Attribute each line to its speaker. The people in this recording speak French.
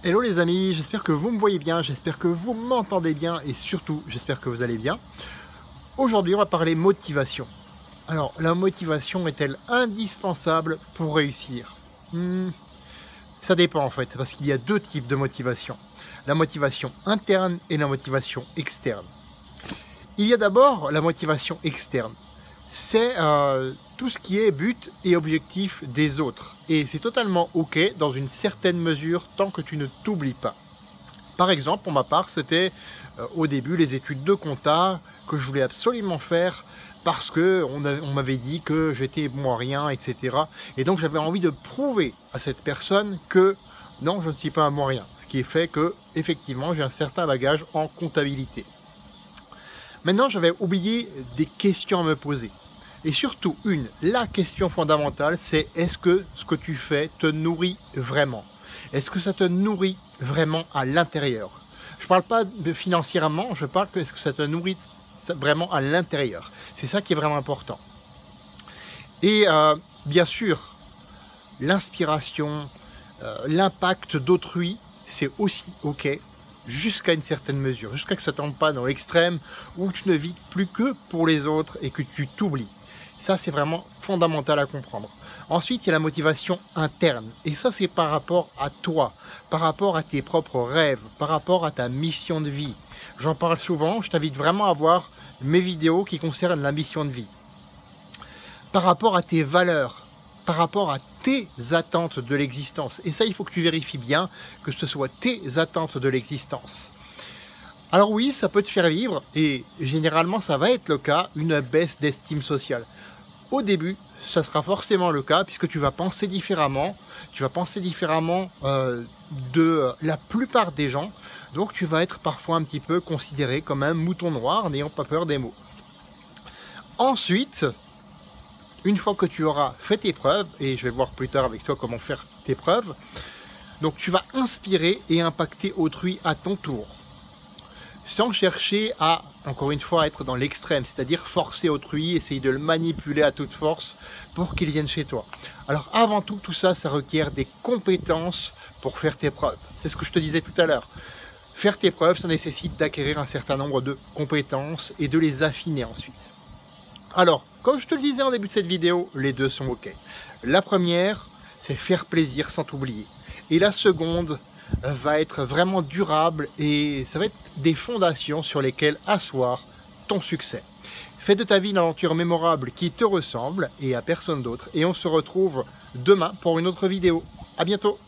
Speaker 1: Hello les amis, j'espère que vous me voyez bien, j'espère que vous m'entendez bien et surtout j'espère que vous allez bien. Aujourd'hui on va parler motivation. Alors la motivation est-elle indispensable pour réussir? Ça dépend en fait, parce qu'il y a deux types de motivation. La motivation interne et la motivation externe. Il y a d'abord la motivation externe. C'est tout ce qui est but et objectif des autres. Et c'est totalement ok dans une certaine mesure tant que tu ne t'oublies pas. Par exemple, pour ma part, c'était au début les études de compta que je voulais absolument faire parce qu'on m'avait dit que j'étais bon à rien, etc. Et donc j'avais envie de prouver à cette personne que non, je ne suis pas un bon à rien. Ce qui est fait que, effectivement, j'ai un certain bagage en comptabilité. Maintenant, j'avais oublié des questions à me poser. Et surtout, la question fondamentale, c'est est-ce que ce que tu fais te nourrit vraiment? Est-ce que ça te nourrit vraiment à l'intérieur? Je ne parle pas de financièrement, je parle que est-ce que ça te nourrit vraiment à l'intérieur? C'est ça qui est vraiment important. Et bien sûr, l'inspiration, l'impact d'autrui, c'est aussi ok, jusqu'à une certaine mesure, jusqu'à que ça ne tombe pas dans l'extrême où tu ne vis plus que pour les autres et que tu t'oublies. Ça, c'est vraiment fondamental à comprendre. Ensuite, il y a la motivation interne. Et ça, c'est par rapport à toi, par rapport à tes propres rêves, par rapport à ta mission de vie. J'en parle souvent, je t'invite vraiment à voir mes vidéos qui concernent la mission de vie. Par rapport à tes valeurs, par rapport à tes attentes de l'existence. Et ça, il faut que tu vérifies bien que ce soit tes attentes de l'existence. Alors oui, ça peut te faire vivre, et généralement ça va être le cas, une baisse d'estime sociale. Au début, ça sera forcément le cas, puisque tu vas penser différemment de la plupart des gens, donc tu vas être parfois un petit peu considéré comme un mouton noir, n'ayant pas peur des mots. Ensuite, une fois que tu auras fait tes preuves, et je vais voir plus tard avec toi comment faire tes preuves, donc tu vas inspirer et impacter autrui à ton tour. Sans chercher à, encore une fois, être dans l'extrême, c'est-à-dire forcer autrui, essayer de le manipuler à toute force pour qu'il vienne chez toi. Alors avant tout, tout ça, ça requiert des compétences pour faire tes preuves. C'est ce que je te disais tout à l'heure. Faire tes preuves, ça nécessite d'acquérir un certain nombre de compétences et de les affiner ensuite. Alors, comme je te le disais en début de cette vidéo, les deux sont ok. La première, c'est faire plaisir sans t'oublier. Et la seconde va être vraiment durable et ça va être des fondations sur lesquelles asseoir ton succès. Fais de ta vie une aventure mémorable qui te ressemble et à personne d'autre. Et on se retrouve demain pour une autre vidéo. À bientôt!